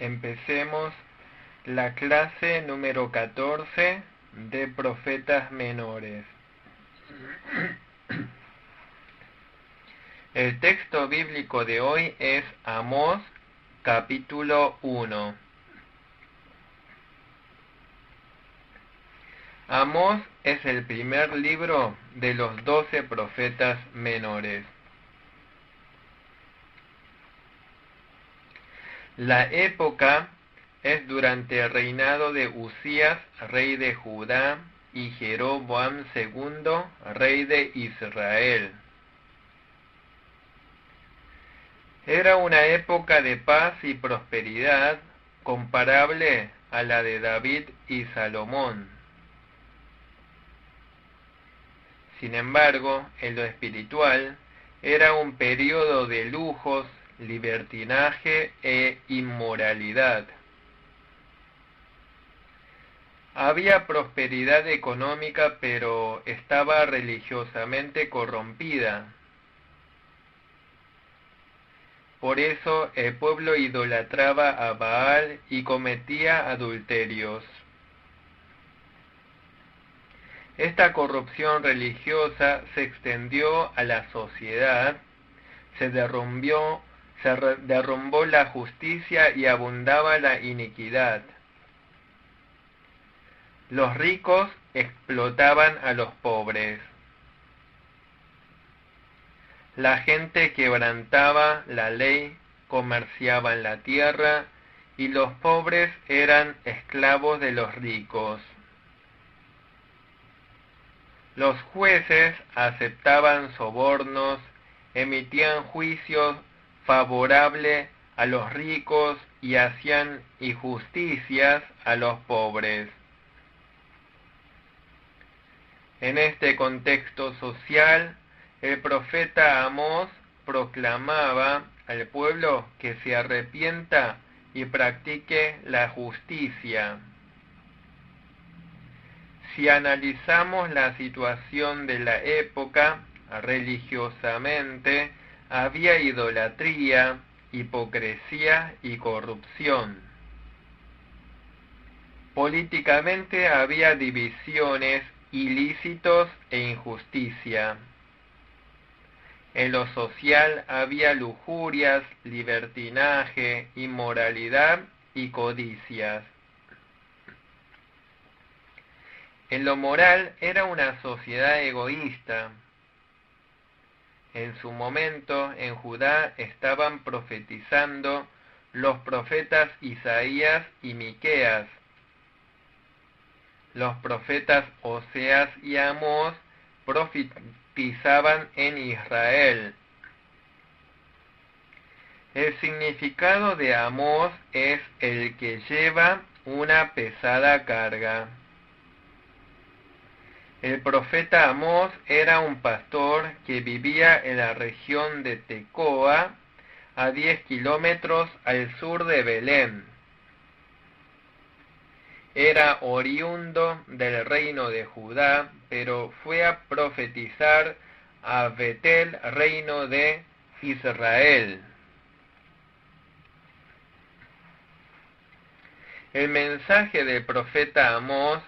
empecemos la clase número 14 de profetas menores. El texto bíblico de hoy es Amós, capítulo 1. Amós es el primer libro de los 12 profetas menores. La época es durante el reinado de Usías, rey de Judá, y Jeroboam II, rey de Israel. Era una época de paz y prosperidad comparable a la de David y Salomón. Sin embargo, en lo espiritual, era un periodo de lujos, libertinaje e inmoralidad. Había prosperidad económica, pero estaba religiosamente corrompida. Por eso el pueblo idolatraba a Baal y cometía adulterios. Esta corrupción religiosa se extendió a la sociedad, se derrumbó la justicia y abundaba la iniquidad. Los ricos explotaban a los pobres. La gente quebrantaba la ley, comerciaban la tierra, y los pobres eran esclavos de los ricos. Los jueces aceptaban sobornos, emitían juicios favorables a los ricos y hacían injusticias a los pobres. En este contexto social, el profeta Amós proclamaba al pueblo que se arrepienta y practique la justicia. Si analizamos la situación de la época, religiosamente había idolatría, hipocresía y corrupción. Políticamente había divisiones, ilícitos e injusticia. En lo social había lujurias, libertinaje, inmoralidad y codicias. En lo moral era una sociedad egoísta. En su momento, en Judá estaban profetizando los profetas Isaías y Miqueas. Los profetas Oseas y Amós profetizaban en Israel. El significado de Amós es el que lleva una pesada carga. El profeta Amós era un pastor que vivía en la región de Tecoa, a 10 kilómetros al sur de Belén. Era oriundo del reino de Judá, pero fue a profetizar a Betel, reino de Israel. El mensaje del profeta Amós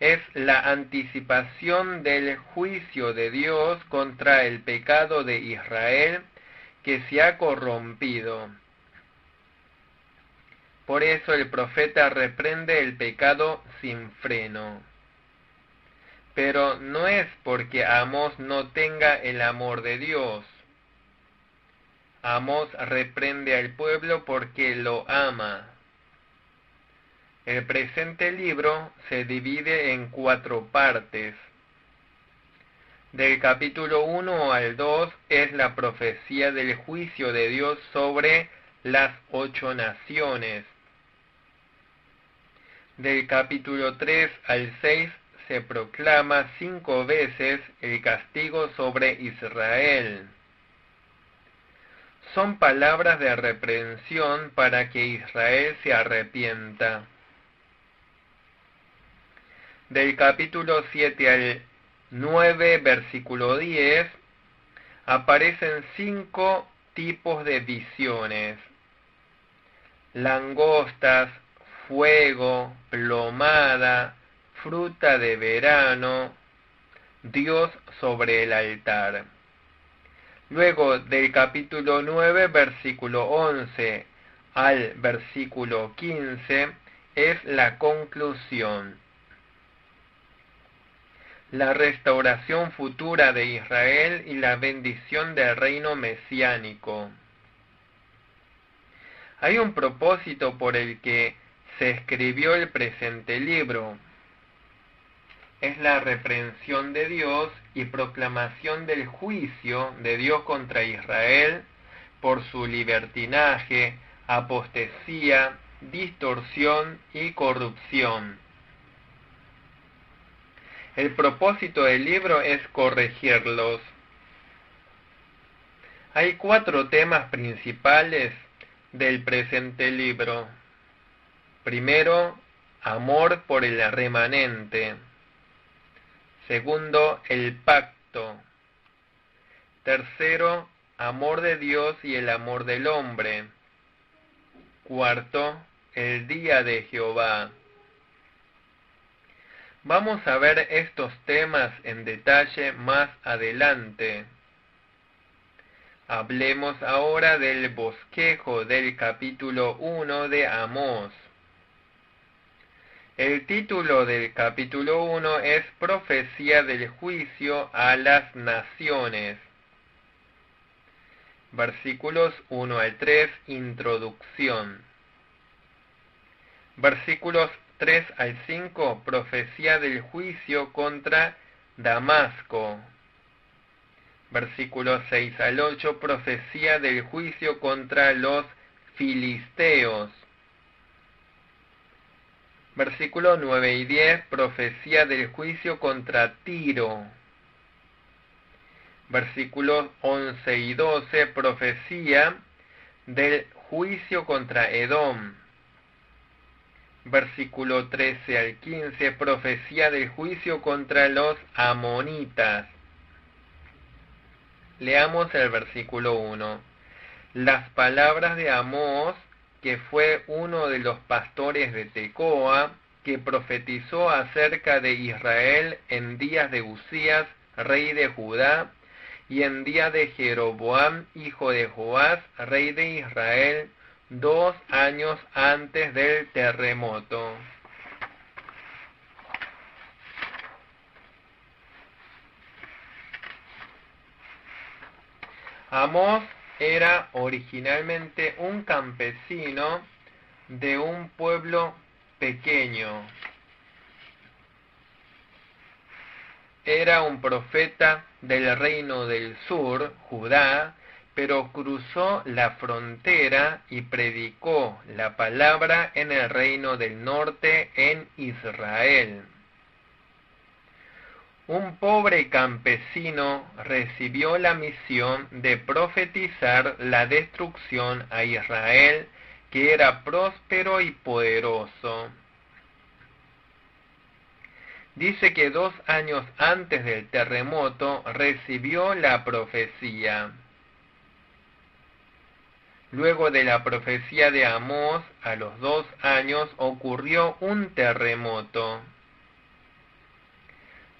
es la anticipación del juicio de Dios contra el pecado de Israel que se ha corrompido. Por eso el profeta reprende el pecado sin freno. Pero no es porque Amós no tenga el amor de Dios. Amós reprende al pueblo porque lo ama. El presente libro se divide en 4 partes. Del capítulo 1 al 2 es la profecía del juicio de Dios sobre las 8 naciones. Del capítulo 3 al 6 se proclama 5 veces el castigo sobre Israel. Son palabras de reprensión para que Israel se arrepienta. Del capítulo 7 al 9, versículo 10, aparecen 5 tipos de visiones. langostas, fuego, plomada, fruta de verano, Dios sobre el altar. Luego del capítulo 9, versículo 11 al versículo 15, es la conclusión. La restauración futura de Israel y la bendición del reino mesiánico. Hay un propósito por el que se escribió el presente libro. Es la reprensión de Dios y proclamación del juicio de Dios contra Israel por su libertinaje, apostasía, distorsión y corrupción. El propósito del libro es corregirlos. Hay 4 temas principales del presente libro. Primero, amor por el remanente. Segundo, el pacto. Tercero, amor de Dios y el amor del hombre. Cuarto, el día de Jehová. Vamos a ver estos temas en detalle más adelante. Hablemos ahora del bosquejo del capítulo 1 de Amós. El título del capítulo 1 es Profecía del juicio a las naciones. Versículos 1 al 3, introducción. Versículos 3 al 5, profecía del juicio contra Damasco. Versículos 6 al 8, profecía del juicio contra los filisteos. Versículos 9 y 10, profecía del juicio contra Tiro. Versículos 11 y 12, profecía del juicio contra Edom. Versículo 13 al 15, profecía del juicio contra los amonitas. Leamos el versículo 1. Las palabras de Amós, que fue uno de los pastores de Tecoa, que profetizó acerca de Israel en días de Usías, rey de Judá, y en día de Jeroboam, hijo de Joás, rey de Israel, 2 años antes del terremoto. Amós era originalmente un campesino de un pueblo pequeño. Era un profeta del reino del sur, Judá, pero cruzó la frontera y predicó la palabra en el reino del norte, en Israel. Un pobre campesino recibió la misión de profetizar la destrucción a Israel, que era próspero y poderoso. Dice que 2 años antes del terremoto recibió la profecía. Luego de la profecía de Amós, a los 2 años ocurrió un terremoto.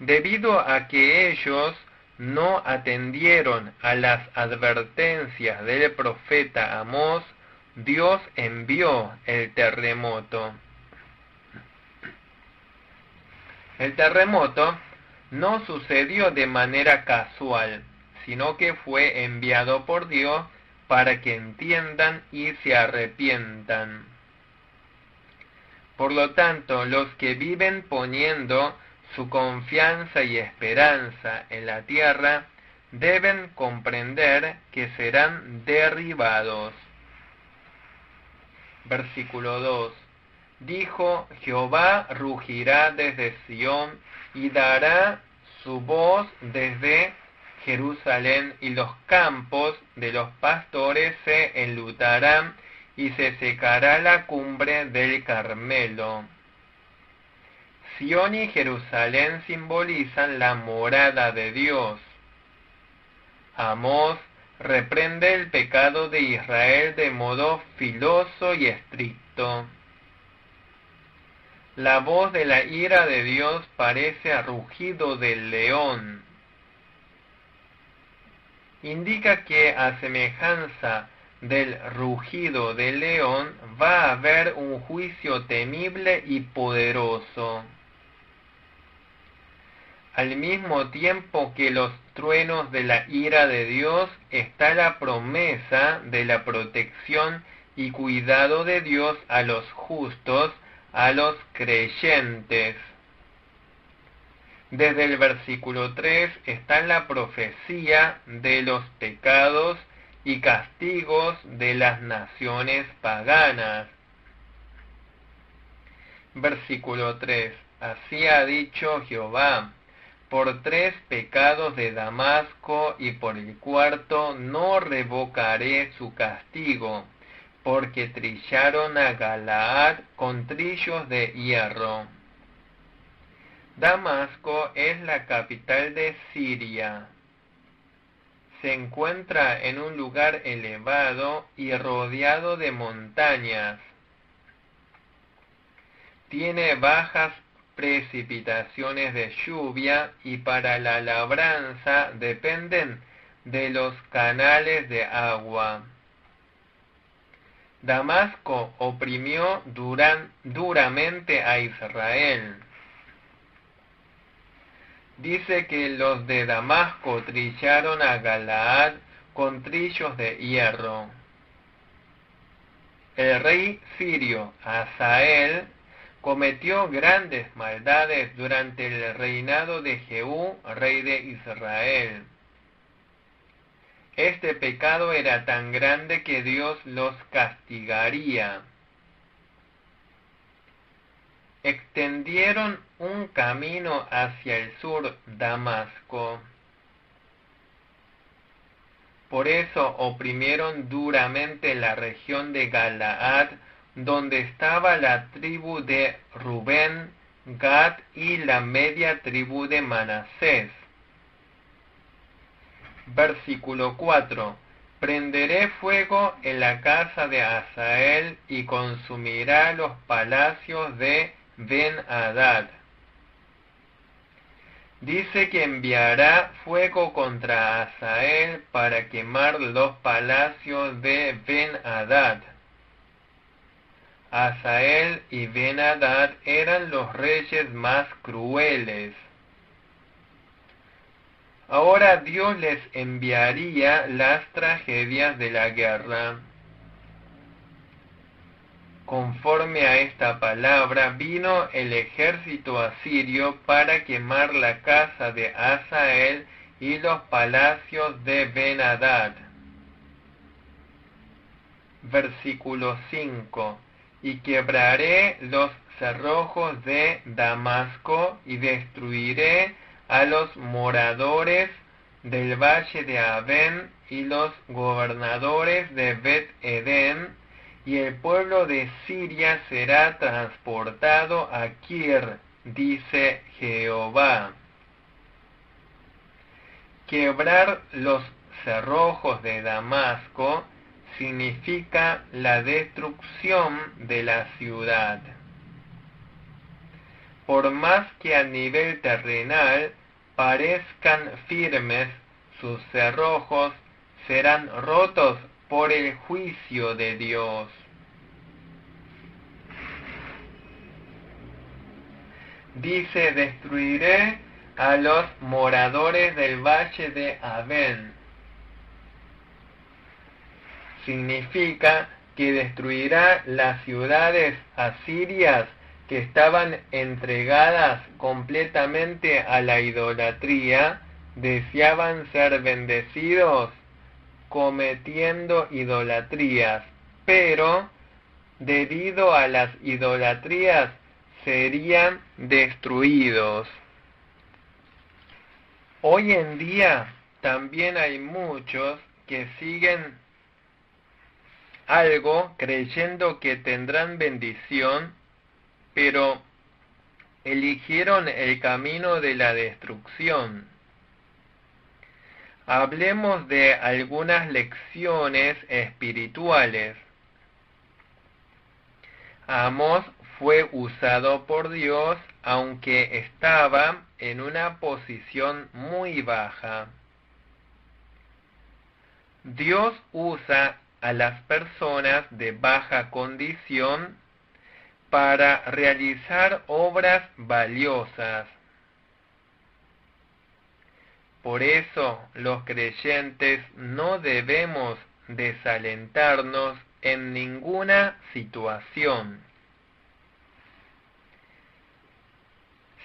Debido a que ellos no atendieron a las advertencias del profeta Amós, Dios envió el terremoto. El terremoto no sucedió de manera casual, sino que fue enviado por Dios para que entiendan y se arrepientan. Por lo tanto, los que viven poniendo su confianza y esperanza en la tierra deben comprender que serán derribados. Versículo 2. Dijo: Jehová rugirá desde Sión y dará su voz desde Jerusalén, y los campos de los pastores se enlutarán y se secará la cumbre del Carmelo. Sión y Jerusalén simbolizan la morada de Dios. Amós reprende el pecado de Israel de modo filoso y estricto. La voz de la ira de Dios parece a rugido del león. Indica que a semejanza del rugido del león va a haber un juicio temible y poderoso. Al mismo tiempo que los truenos de la ira de Dios está la promesa de la protección y cuidado de Dios a los justos, a los creyentes. Desde el versículo 3 está la profecía de los pecados y castigos de las naciones paganas. Versículo 3. Así ha dicho Jehová: por 3 pecados de Damasco y por el cuarto no revocaré su castigo, porque trillaron a Galaad con trillos de hierro. Damasco es la capital de Siria. Se encuentra en un lugar elevado y rodeado de montañas. Tiene bajas precipitaciones de lluvia y para la labranza dependen de los canales de agua. Damasco oprimió duramente a Israel. Dice que los de Damasco trillaron a Galaad con trillos de hierro. El rey sirio Hazael cometió grandes maldades durante el reinado de Jehú, rey de Israel. Este pecado era tan grande que Dios los castigaría. Extendieron un camino hacia el sur, Damasco. Por eso oprimieron duramente la región de Galaad, donde estaba la tribu de Rubén, Gad y la media tribu de Manasés. Versículo 4. Prenderé fuego en la casa de Hazael y consumirá los palacios de Ben-Hadad. Dice que enviará fuego contra Hazael para quemar los palacios de Ben-Hadad. Hazael y Ben-Hadad eran los reyes más crueles. Ahora Dios les enviaría las tragedias de la guerra. Conforme a esta palabra, vino el ejército asirio para quemar la casa de Hazael y los palacios de Ben-Hadad. Versículo 5. Y quebraré los cerrojos de Damasco y destruiré a los moradores del valle de Abén y los gobernadores de Bet-Edén, y el pueblo de Siria será transportado a Kir, dice Jehová. Quebrar los cerrojos de Damasco significa la destrucción de la ciudad. Por más que a nivel terrenal parezcan firmes, sus cerrojos serán rotos por el juicio de Dios. Dice: destruiré a los moradores del valle de Abén. Significa que destruirá las ciudades asirias que estaban entregadas completamente a la idolatría, deseaban ser bendecidos cometiendo idolatrías, pero debido a las idolatrías serían destruidos. Hoy en día también hay muchos que siguen algo creyendo que tendrán bendición, pero eligieron el camino de la destrucción. Hablemos de algunas lecciones espirituales. Amós fue usado por Dios aunque estaba en una posición muy baja. Dios usa a las personas de baja condición para realizar obras valiosas. Por eso los creyentes no debemos desalentarnos en ninguna situación.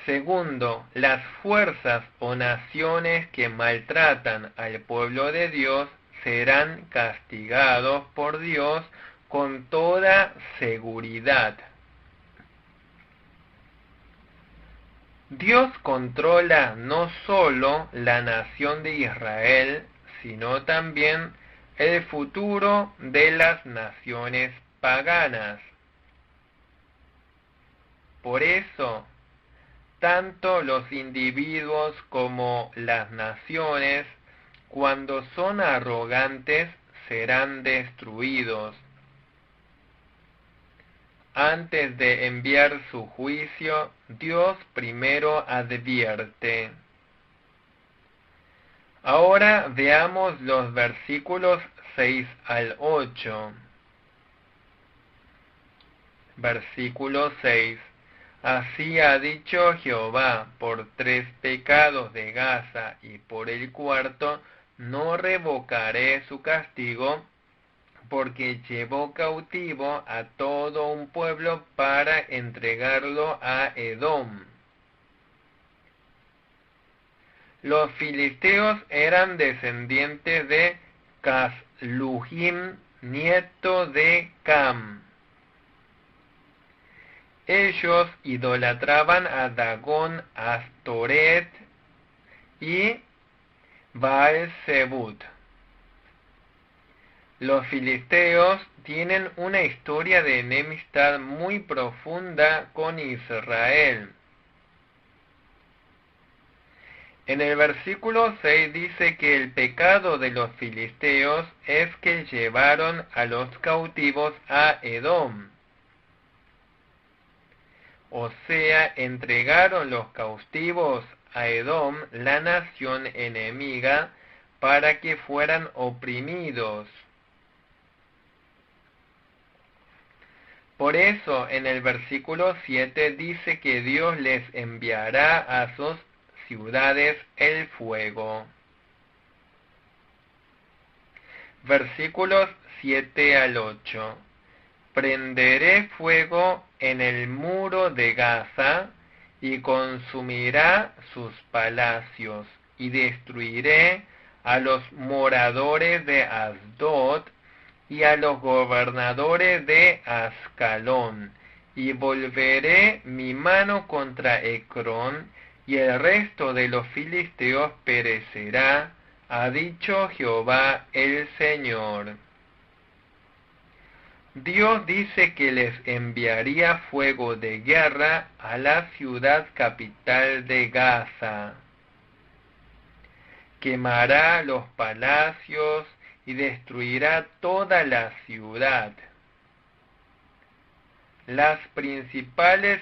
Segundo, las fuerzas o naciones que maltratan al pueblo de Dios serán castigados por Dios con toda seguridad. Dios controla no solo la nación de Israel, sino también el futuro de las naciones paganas. Por eso, tanto los individuos como las naciones, cuando son arrogantes, serán destruidos. Antes de enviar su juicio, Dios primero advierte. Ahora veamos los versículos 6 al 8. Versículo 6. Así ha dicho Jehová, por 3 pecados de Gaza y por el cuarto, no revocaré su castigo, porque llevó cautivo a todo un pueblo para entregarlo a Edom. Los filisteos eran descendientes de Casluhim, nieto de Cam. Ellos idolatraban a Dagón, Astoret y Baal-Zebut. Los filisteos tienen una historia de enemistad muy profunda con Israel. En el versículo 6 dice que el pecado de los filisteos es que llevaron a los cautivos a Edom. O sea, entregaron los cautivos a Edom, la nación enemiga, para que fueran oprimidos. Por eso en el versículo 7 dice que Dios les enviará a sus ciudades el fuego. Versículos 7 al 8. Prenderé fuego en el muro de Gaza y consumirá sus palacios, y destruiré a los moradores de Asdod y a los gobernadores de Ascalón, y volveré mi mano contra Ecrón, y el resto de los filisteos perecerá, ha dicho Jehová el Señor. Dios dice que les enviaría fuego de guerra a la ciudad capital de Gaza. Quemará los palacios y destruirá toda la ciudad. Las principales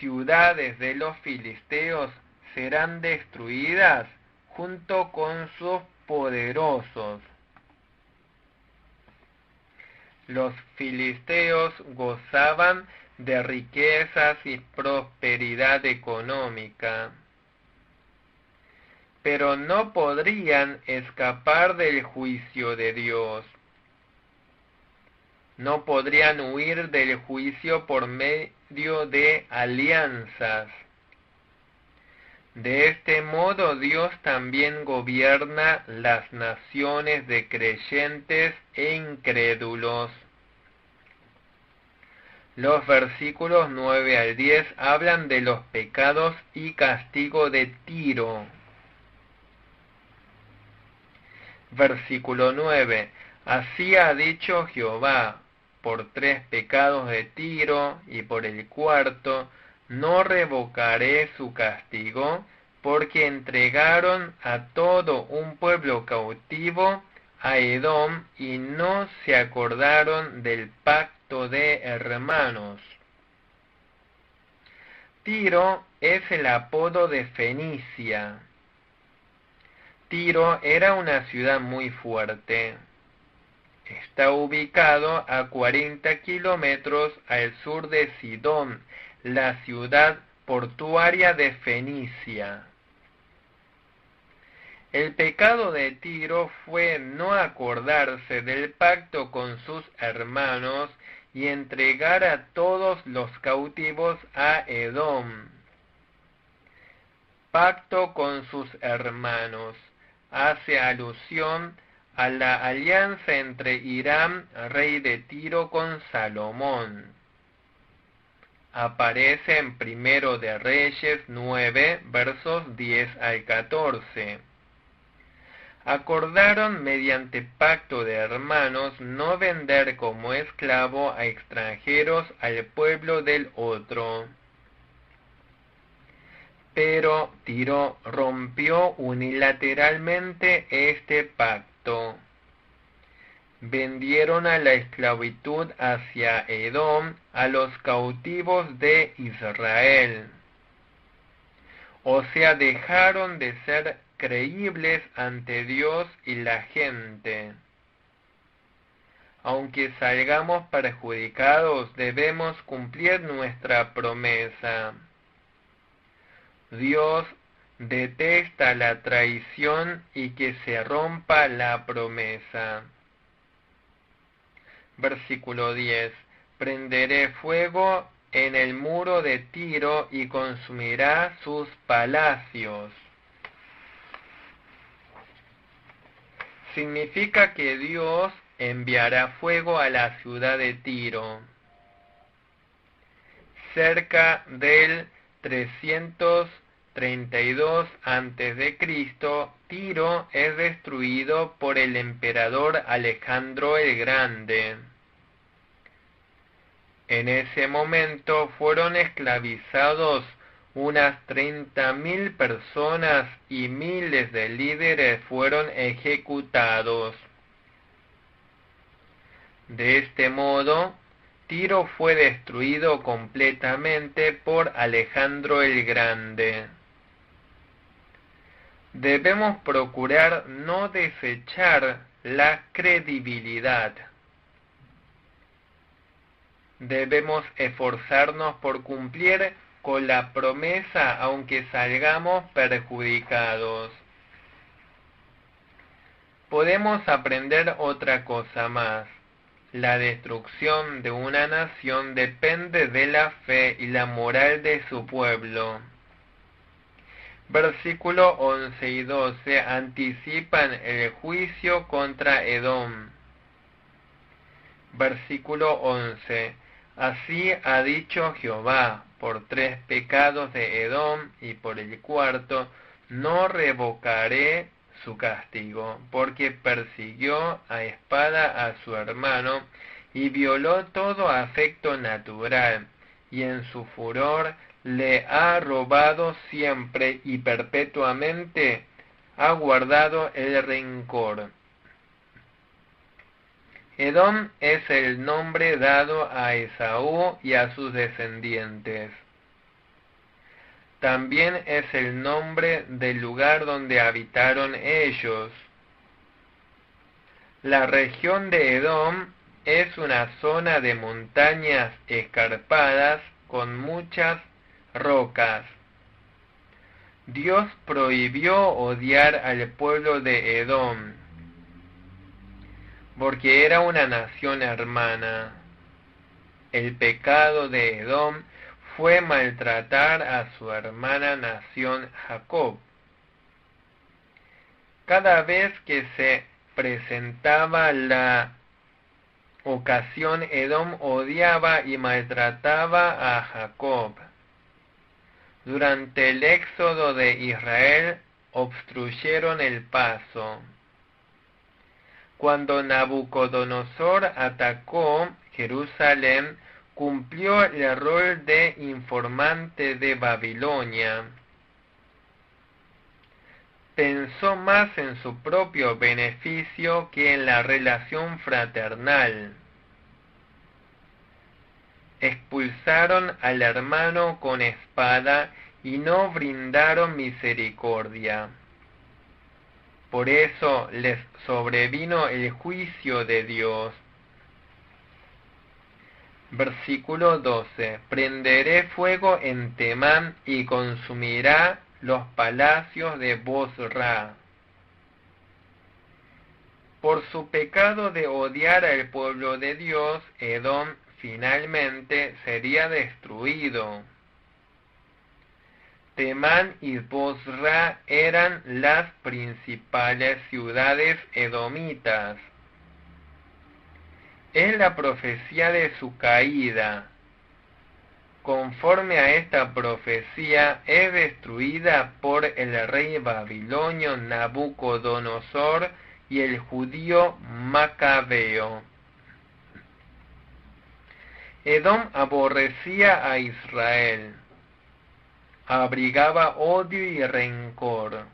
ciudades de los filisteos serán destruidas junto con sus poderosos. Los filisteos gozaban de riquezas y prosperidad económica, pero no podrían escapar del juicio de Dios. No podrían huir del juicio por medio de alianzas. De este modo Dios también gobierna las naciones de creyentes e incrédulos. Los versículos 9 al 10 hablan de los pecados y castigo de Tiro. Versículo 9. Así ha dicho Jehová, por 3 pecados de Tiro y por el cuarto, no revocaré su castigo, porque entregaron a todo un pueblo cautivo a Edom y no se acordaron del pacto de hermanos. Tiro es el apodo de Fenicia. Tiro era una ciudad muy fuerte. Está ubicado a 40 kilómetros al sur de Sidón, la ciudad portuaria de Fenicia. El pecado de Tiro fue no acordarse del pacto con sus hermanos y entregar a todos los cautivos a Edom. Pacto con sus hermanos hace alusión a la alianza entre Hiram, rey de Tiro, con Salomón. Aparece en Primero de Reyes 9, versos 10 al 14. Acordaron mediante pacto de hermanos no vender como esclavo a extranjeros al pueblo del otro. Pero Tiro rompió unilateralmente este pacto. Vendieron a la esclavitud hacia Edom a los cautivos de Israel. O sea, dejaron de ser creíbles ante Dios y la gente. Aunque salgamos perjudicados, debemos cumplir nuestra promesa. Dios detesta la traición y que se rompa la promesa. Versículo 10. Prenderé fuego en el muro de Tiro y consumirá sus palacios. Significa que Dios enviará fuego a la ciudad de Tiro. Cerca del 332 a.C., Tiro es destruido por el emperador Alejandro el Grande. En ese momento fueron esclavizados unas 30.000 personas y miles de líderes fueron ejecutados. De este modo, Tiro fue destruido completamente por Alejandro el Grande. Debemos procurar no desechar la credibilidad. Debemos esforzarnos por cumplir con la promesa aunque salgamos perjudicados. Podemos aprender otra cosa más. La destrucción de una nación depende de la fe y la moral de su pueblo. Versículo 11 y 12 anticipan el juicio contra Edom. Versículo 11. Así ha dicho Jehová, por 3 pecados de Edom y por el 4, no revocaré su castigo, porque persiguió a espada a su hermano y violó todo afecto natural, y en su furor le ha robado siempre y perpetuamente ha guardado el rencor. Edom es el nombre dado a Esaú y a sus descendientes. También es el nombre del lugar donde habitaron ellos. La región de Edom es una zona de montañas escarpadas con muchas rocas. Dios prohibió odiar al pueblo de Edom, porque era una nación hermana. El pecado de Edom fue maltratar a su hermana nación Jacob. Cada vez que se presentaba la ocasión, Edom odiaba y maltrataba a Jacob. Durante el éxodo de Israel obstruyeron el paso. Cuando Nabucodonosor atacó Jerusalén, cumplió el rol de informante de Babilonia. pensó más en su propio beneficio que en la relación fraternal. Expulsaron al hermano con espada y no brindaron misericordia. Por eso les sobrevino el juicio de Dios. Versículo 12. Prenderé fuego en Temán y consumirá los palacios de Bosra. Por su pecado de odiar al pueblo de Dios, Edom finalmente sería destruido. Temán y Bosra eran las principales ciudades edomitas. Es la profecía de su caída. Conforme a esta profecía, es destruida por el rey babilonio Nabucodonosor y el judío Macabeo. Edom aborrecía a Israel, abrigaba odio y rencor.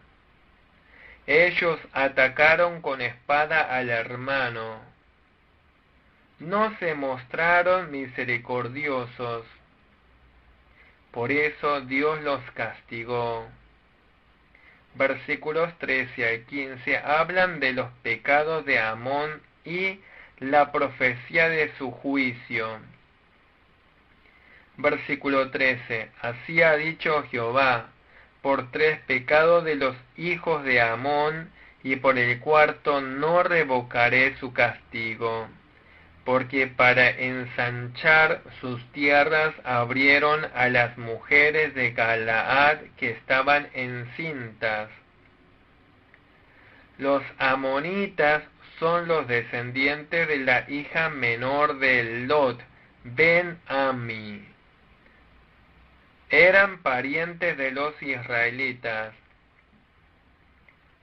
Ellos atacaron con espada al hermano. No se mostraron misericordiosos. Por eso Dios los castigó. Versículos 13 al 15 hablan de los pecados de Amón y la profecía de su juicio. Versículo 13. Así ha dicho Jehová, por 3 pecados de los hijos de Amón, y por el cuarto no revocaré su castigo. Porque para ensanchar sus tierras abrieron a las mujeres de Galaad que estaban encintas. Los amonitas son los descendientes de la hija menor de Lot, Ben-Ami. Eran parientes de los israelitas.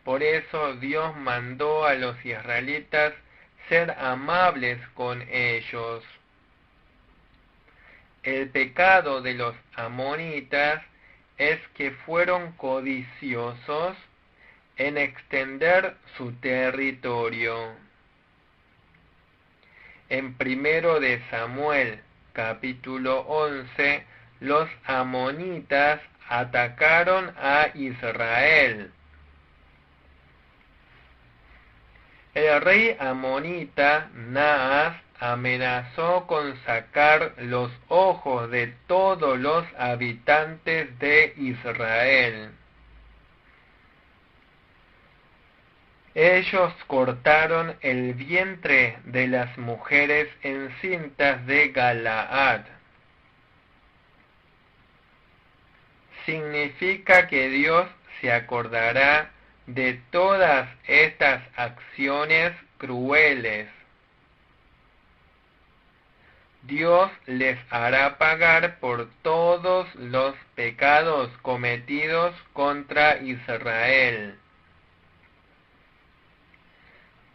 Por eso Dios mandó a los israelitas ser amables con ellos. El pecado de los amonitas es que fueron codiciosos en extender su territorio. En 1 de Samuel, capítulo 11, los amonitas atacaron a Israel. El rey amonita Naas amenazó con sacar los ojos de todos los habitantes de Israel. Ellos cortaron el vientre de las mujeres encintas de Galaad. Significa que Dios se acordará de todas estas acciones crueles. Dios les hará pagar por todos los pecados cometidos contra Israel.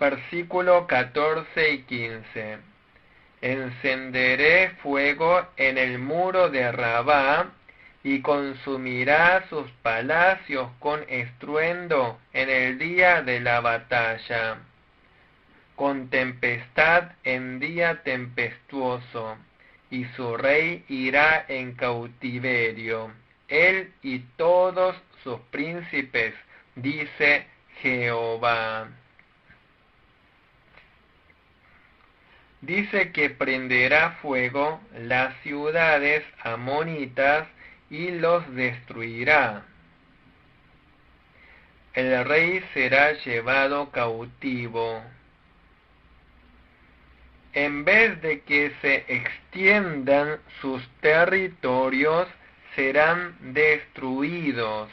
Versículo 14 y 15. Encenderé fuego en el muro de Rabá y consumirá sus palacios con estruendo en el día de la batalla, con tempestad en día tempestuoso, y su rey irá en cautiverio, él y todos sus príncipes, dice Jehová. Dice que prenderá fuego las ciudades amonitas y los destruirá. El rey será llevado cautivo. En vez de que se extiendan sus territorios, serán destruidos.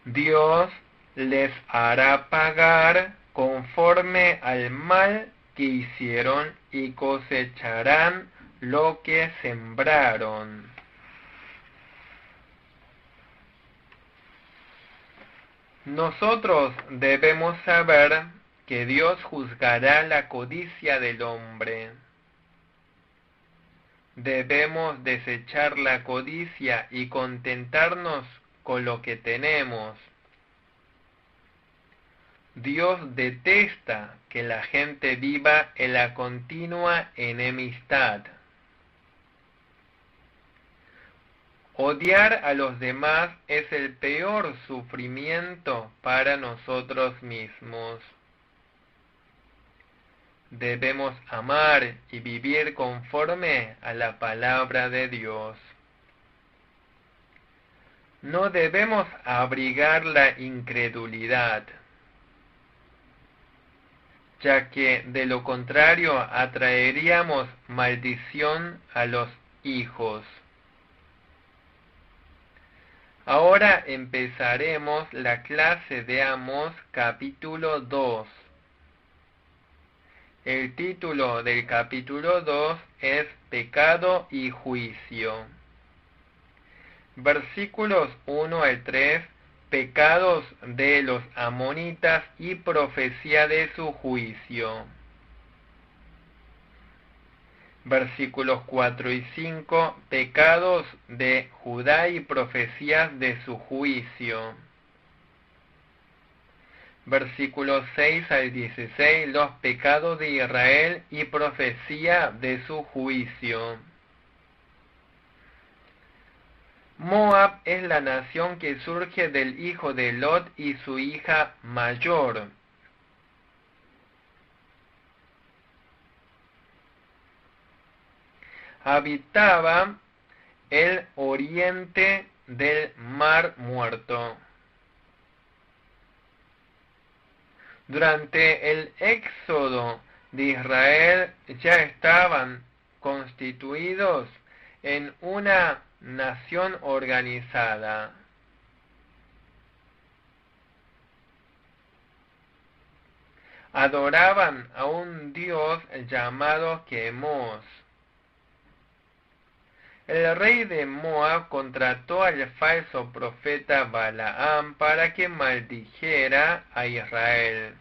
Dios les hará pagar conforme al mal que hicieron y cosecharán lo que sembraron. Nosotros debemos saber que Dios juzgará la codicia del hombre. Debemos desechar la codicia y contentarnos con lo que tenemos. Dios detesta que la gente viva en la continua enemistad. Odiar a los demás es el peor sufrimiento para nosotros mismos. Debemos amar y vivir conforme a la palabra de Dios. No debemos abrigar la incredulidad, ya que de lo contrario atraeríamos maldición a los hijos. Ahora empezaremos la clase de Amós capítulo 2. El título del capítulo 2 es Pecado y Juicio. Versículos 1 al 3, pecados de los amonitas y profecía de su juicio. Versículos 4 y 5, pecados de Judá y profecías de su juicio. Versículos 6 al 16, los pecados de Israel y profecía de su juicio. Moab es la nación que surge del hijo de Lot y su hija mayor. Habitaba el oriente del Mar Muerto. Durante el éxodo de Israel ya estaban constituidos en una nación organizada. Adoraban a un dios llamado Quemos. El rey de Moab contrató al falso profeta Balaam para que maldijera a Israel.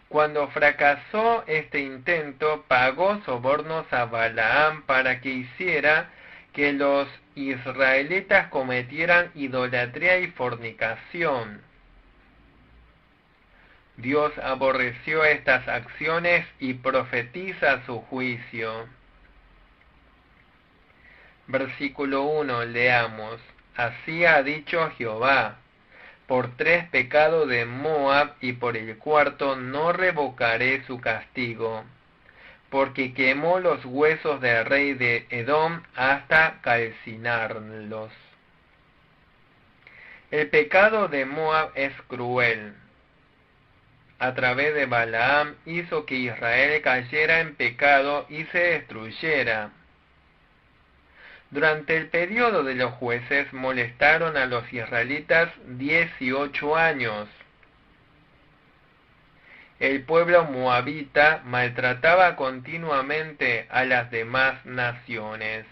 Cuando fracasó este intento, pagó sobornos a Balaam para que hiciera que los israelitas cometieran idolatría y fornicación. Dios aborreció estas acciones y profetiza su juicio. Versículo 1, leamos. Así ha dicho Jehová: por 3 pecados de Moab y por el 4 no revocaré su castigo, porque quemó los huesos del rey de Edom hasta calcinarlos. El pecado de Moab es cruel. A través de Balaam hizo que Israel cayera en pecado y se destruyera. Durante el periodo de los jueces molestaron a los israelitas 18 años. El pueblo moabita maltrataba continuamente a las demás naciones.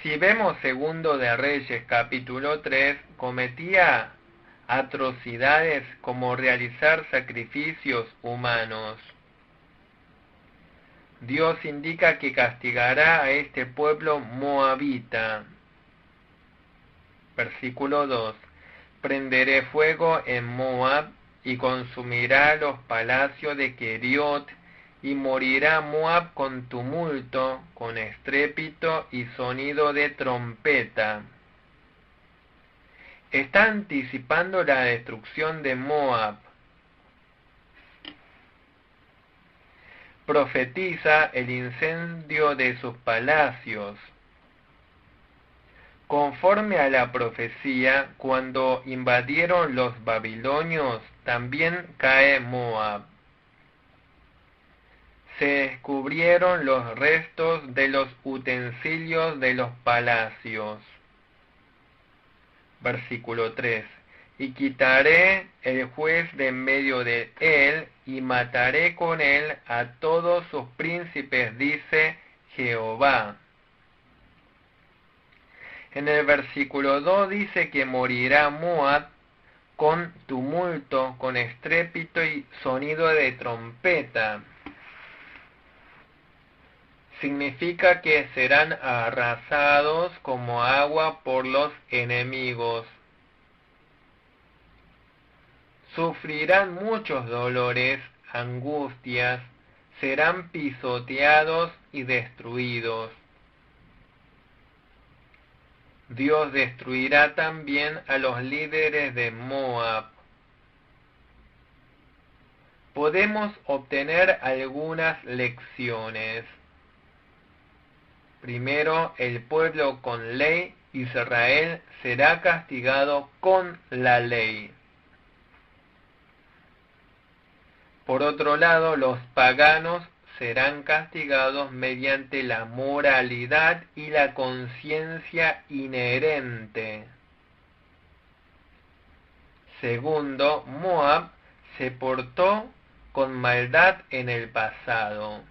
Si vemos Segundo de Reyes capítulo 3, cometía atrocidades como realizar sacrificios humanos. Dios indica que castigará a este pueblo moabita. Versículo 2. Prenderé fuego en Moab y consumirá los palacios de Keriot, y morirá Moab con tumulto, con estrépito y sonido de trompeta. Está anticipando la destrucción de Moab. Profetiza el incendio de sus palacios. Conforme a la profecía, cuando invadieron los babilonios, también cae Moab. Se descubrieron los restos de los utensilios de los palacios. Versículo 3. Y quitaré el juez de en medio de él, y mataré con él a todos sus príncipes, dice Jehová. En el versículo 2 dice que morirá Moab con tumulto, con estrépito y sonido de trompeta. significa que serán arrasados como agua por los enemigos. Sufrirán muchos dolores, angustias, serán pisoteados y destruidos. Dios destruirá también a los líderes de Moab. Podemos obtener algunas lecciones. Primero, el pueblo con ley, Israel, será castigado con la ley. Por otro lado, los paganos serán castigados mediante la moralidad y la conciencia inherente. Segundo, Moab se portó con maldad en el pasado.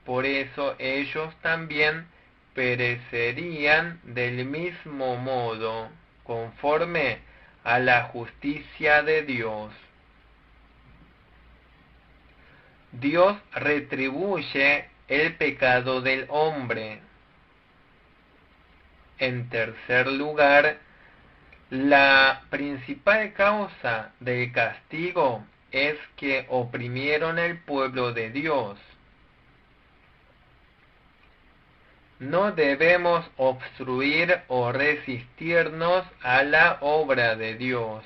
Por eso ellos también perecerían del mismo modo, conforme a la justicia de Dios. Dios retribuye el pecado del hombre. En tercer lugar, la principal causa del castigo es que oprimieron al pueblo de Dios. No debemos obstruir o resistirnos a la obra de Dios.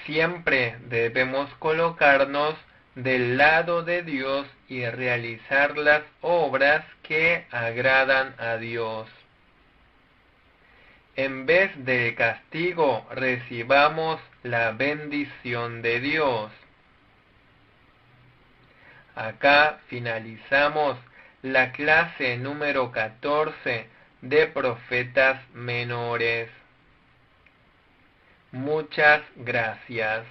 Siempre debemos colocarnos del lado de Dios y realizar las obras que agradan a Dios. En vez del castigo, recibamos la bendición de Dios. Acá finalizamos la clase número 14 de profetas menores. Muchas gracias.